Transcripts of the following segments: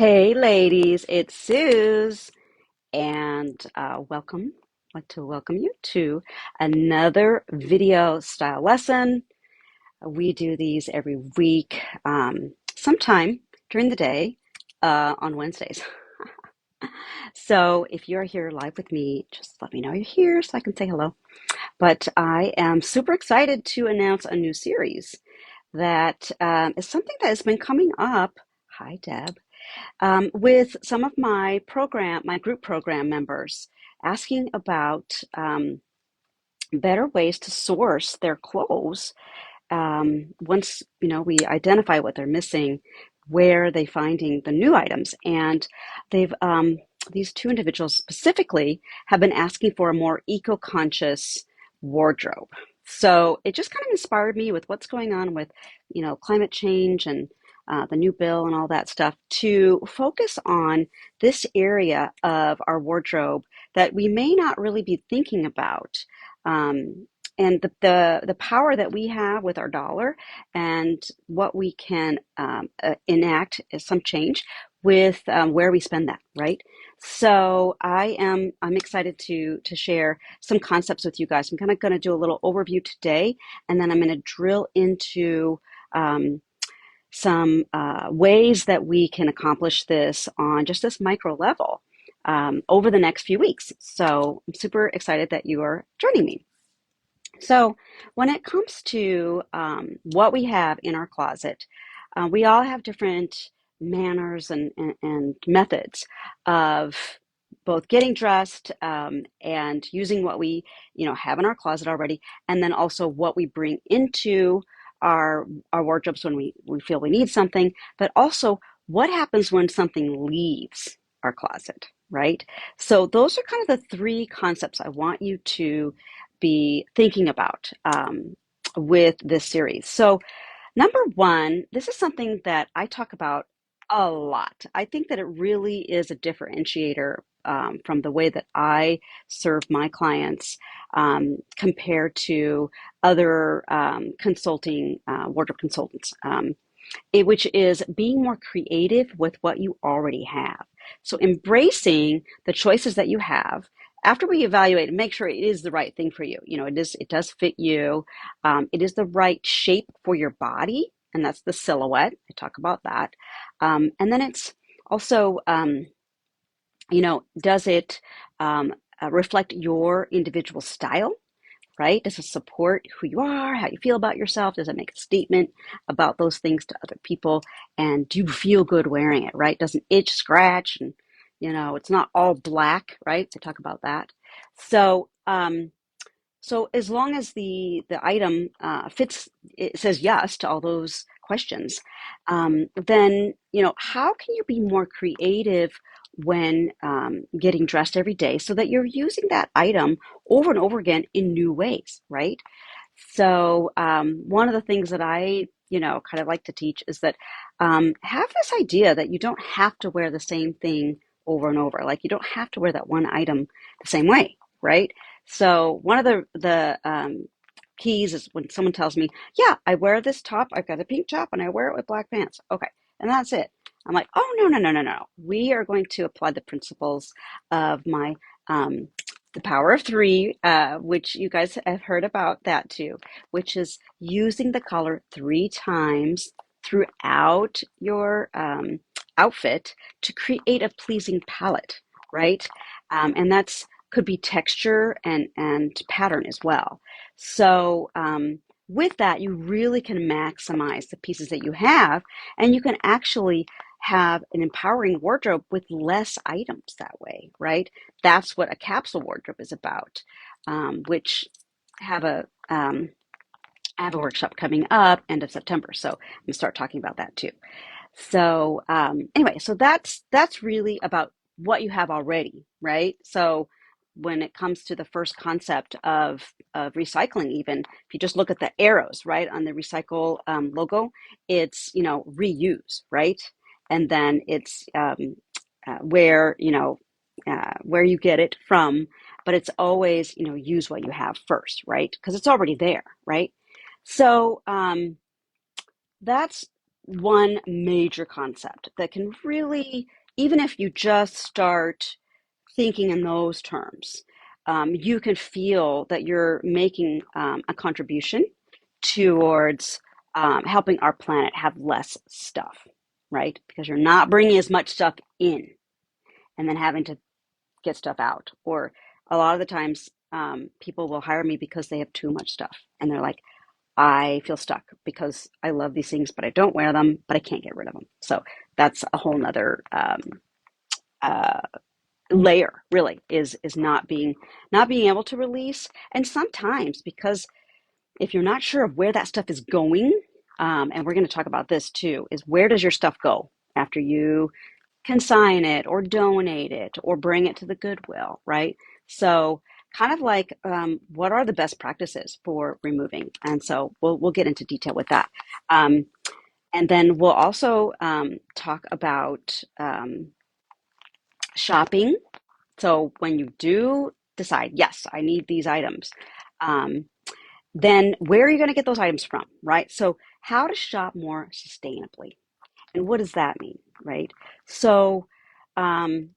Hey ladies, it's Suze, and welcome. I'd like to welcome you to another video style lesson. We do these every week, sometime during the day on Wednesdays. So if you're here live with me, just let me know you're here so I can say hello. But I am super excited to announce a new series that is something that has been coming up. Hi, Deb. With some of my group program members asking about better ways to source their clothes once we identify what they're missing, where are they finding the new items? And they've these two individuals specifically have been asking for a more eco-conscious wardrobe. So it just kind of inspired me with what's going on with climate change and the new bill and all that stuff to focus on this area of our wardrobe that we may not really be thinking about. And the power that we have with our dollar and what we can enact is some change with where we spend that, right? So I'm excited to share some concepts with you guys. I'm kind of going to do a little overview today, and then I'm going to drill into um, some ways that we can accomplish this on just this micro level over the next few weeks. So I'm super excited that you are joining me. So, when it comes to what we have in our closet, we all have different manners and methods of both getting dressed and using what we, have in our closet already, and then also what we bring into our wardrobes when we feel we need something, but also what happens when something leaves our closet, right? So, those are kind of the three concepts I want you to be thinking about with this series. So, number one, this is something that I talk about a lot. I think that it really is a differentiator from the way that I serve my clients compared to other consulting wardrobe consultants. Which is being more creative with what you already have. So embracing the choices that you have after we evaluate and make sure it is the right thing for you. It does fit you. It is the right shape for your body, and that's the silhouette. I talk about that. And then it's also, does it reflect your individual style? Right? Does it support who you are, how you feel about yourself? Does it make a statement about those things to other people? And do you feel good wearing it, right? Doesn't itch, scratch, and it's not all black, right? To talk about that. So as long as the item fits, it says yes to all those questions, then how can you be more creative when getting dressed every day so that you're using that item over and over again in new ways, right? So one of the things that I kind of like to teach is that have this idea that you don't have to wear the same thing over and over. Like you don't have to wear that one item the same way, right? So one of the keys is when someone tells me, "Yeah, I wear this top. I've got a pink top, and I wear it with black pants." Okay, and that's it. I'm like, "Oh no, no, no, no, no! We are going to apply the principles of my the power of three, which you guys have heard about that too, which is using the color three times throughout your outfit to create a pleasing palette, right? And that's could be texture and pattern as well. So with that, you really can maximize the pieces that you have, and you can actually have an empowering wardrobe with less items that way, right? That's what a capsule wardrobe is about, which have a I have a workshop coming up end of September, so I'm gonna start talking about that too. So anyway, so that's really about what you have already, right? So when it comes to the first concept of recycling, even if you just look at the arrows, right, on the recycle logo, it's reuse, right? And then it's where where you get it from, but it's always use what you have first, right? Because it's already there, right? So that's one major concept that can really, even if you just start thinking in those terms, you can feel that you're making a contribution towards helping our planet have less stuff, right? Because you're not bringing as much stuff in and then having to get stuff out. Or a lot of the times, people will hire me because they have too much stuff. And they're like, I feel stuck because I love these things, but I don't wear them, but I can't get rid of them. So that's a whole nother uh, layer, really, is not being able to release. And sometimes, because if you're not sure of where that stuff is going, and we're going to talk about this too, is where does your stuff go after you consign it or donate it or bring it to the Goodwill, right? So kind of like, what are the best practices for removing? And so we'll get into detail with that. Um, and then we'll also talk about shopping. So when you do decide, yes, I need these items, um, then where are you going to get those items from, right? So how to shop more sustainably. And what does that mean, right? So um,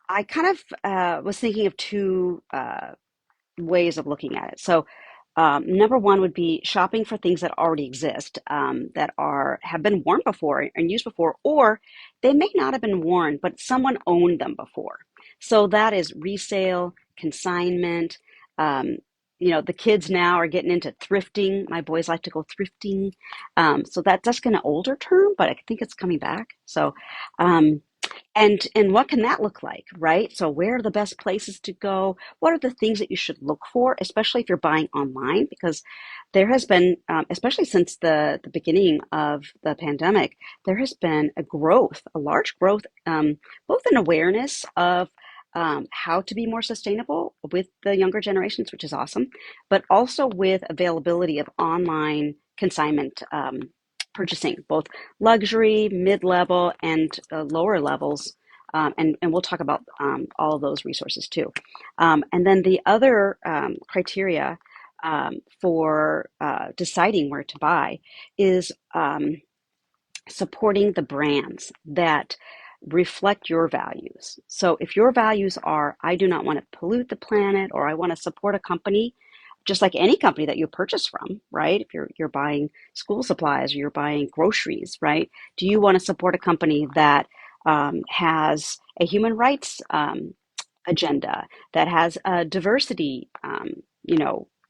I kind of was thinking of two ways of looking at it. So, number one would be shopping for things that already exist, that have been worn before and used before, or they may not have been worn, but someone owned them before. So that is resale, consignment. Um, the kids now are getting into thrifting. My boys like to go thrifting. So that's kind of older term, but I think it's coming back. So, um, and what can that look like, right? So where are the best places to go? What are the things that you should look for, especially if you're buying online? Because there has been, especially since the beginning of the pandemic, there has been a large growth, both in awareness of how to be more sustainable with the younger generations, which is awesome, but also with availability of online consignment purchasing, both luxury, mid-level, and lower levels. And we'll talk about all of those resources too. And then the other criteria for deciding where to buy is supporting the brands that reflect your values. So if your values are, I do not want to pollute the planet, or I want to support a company, just like any company that you purchase from, right? If you're buying school supplies or you're buying groceries, right? Do you want to support a company that has a human rights agenda, that has diversity,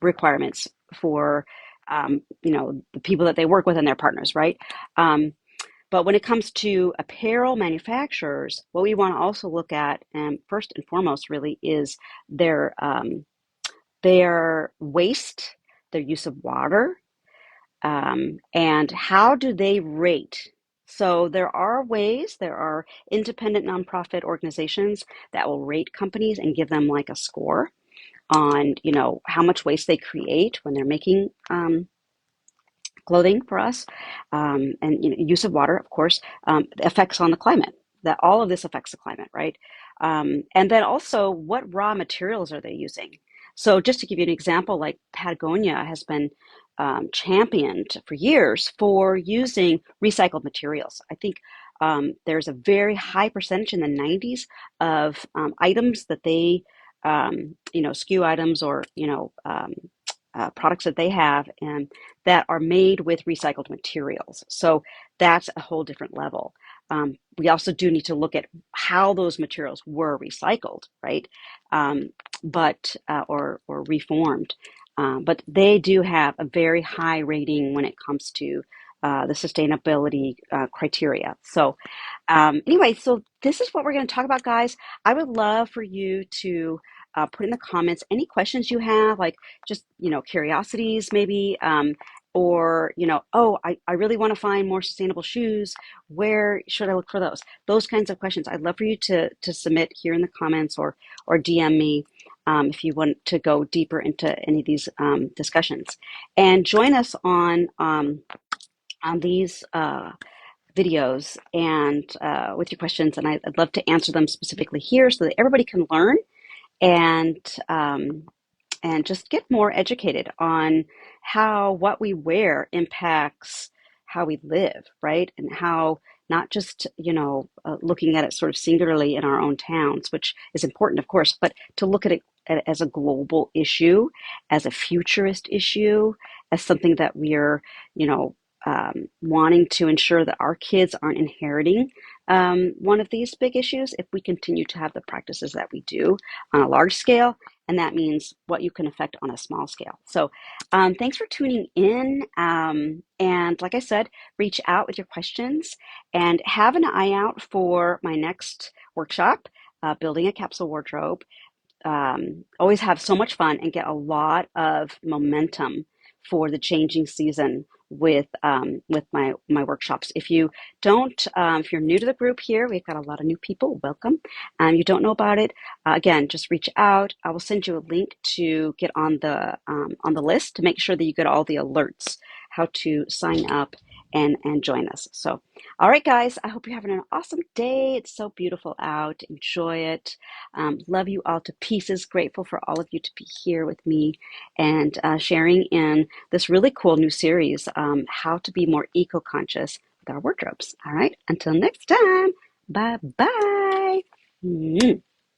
requirements for, the people that they work with and their partners, right? But when it comes to apparel manufacturers, what we want to also look at, and first and foremost, really, is their waste, their use of water, and how do they rate. So there are independent nonprofit organizations that will rate companies and give them like a score on, how much waste they create when they're making clothing for us, and use of water, of course, effects on the climate. That all of this affects the climate, right? And then also, what raw materials are they using? So, just to give you an example, like Patagonia has been championed for years for using recycled materials. I think there's a very high percentage in the 90s of items that they, SKU items, or products that they have, and that are made with recycled materials. So that's a whole different level. We also do need to look at how those materials were recycled, right? But or reformed. But they do have a very high rating when it comes to the sustainability criteria. So anyway, so this is what we're going to talk about, guys. I would love for you to put in the comments any questions you have, like just, curiosities maybe, or, oh, I really want to find more sustainable shoes. Where should I look for those? Those kinds of questions. I'd love for you to submit here in the comments, or DM me if you want to go deeper into any of these discussions. And join us on these videos and with your questions, and I'd love to answer them specifically here so that everybody can learn and um, and just get more educated on how what we wear impacts how we live, right? And how not just, looking at it sort of singularly in our own towns, which is important, of course, but to look at it as a global issue, as a futurist issue, as something that we're, you know, wanting to ensure that our kids aren't inheriting one of these big issues if we continue to have the practices that we do on a large scale. And that means what you can affect on a small scale. So thanks for tuning in. And like I said, reach out with your questions and have an eye out for my next workshop, Building a Capsule Wardrobe. Always have so much fun and get a lot of momentum for the changing season with my workshops. If you don't, if you're new to the group here, we've got a lot of new people. Welcome. You don't know about it, again, just reach out. I will send you a link to get on the list to make sure that you get all the alerts how to sign up and join us. So, all right, guys, I hope you're having an awesome day. It's so beautiful out. Enjoy it. Love you all to pieces. Grateful for all of you to be here with me and sharing in this really cool new series, how to be more eco-conscious with our wardrobes. All right, until next time, bye-bye.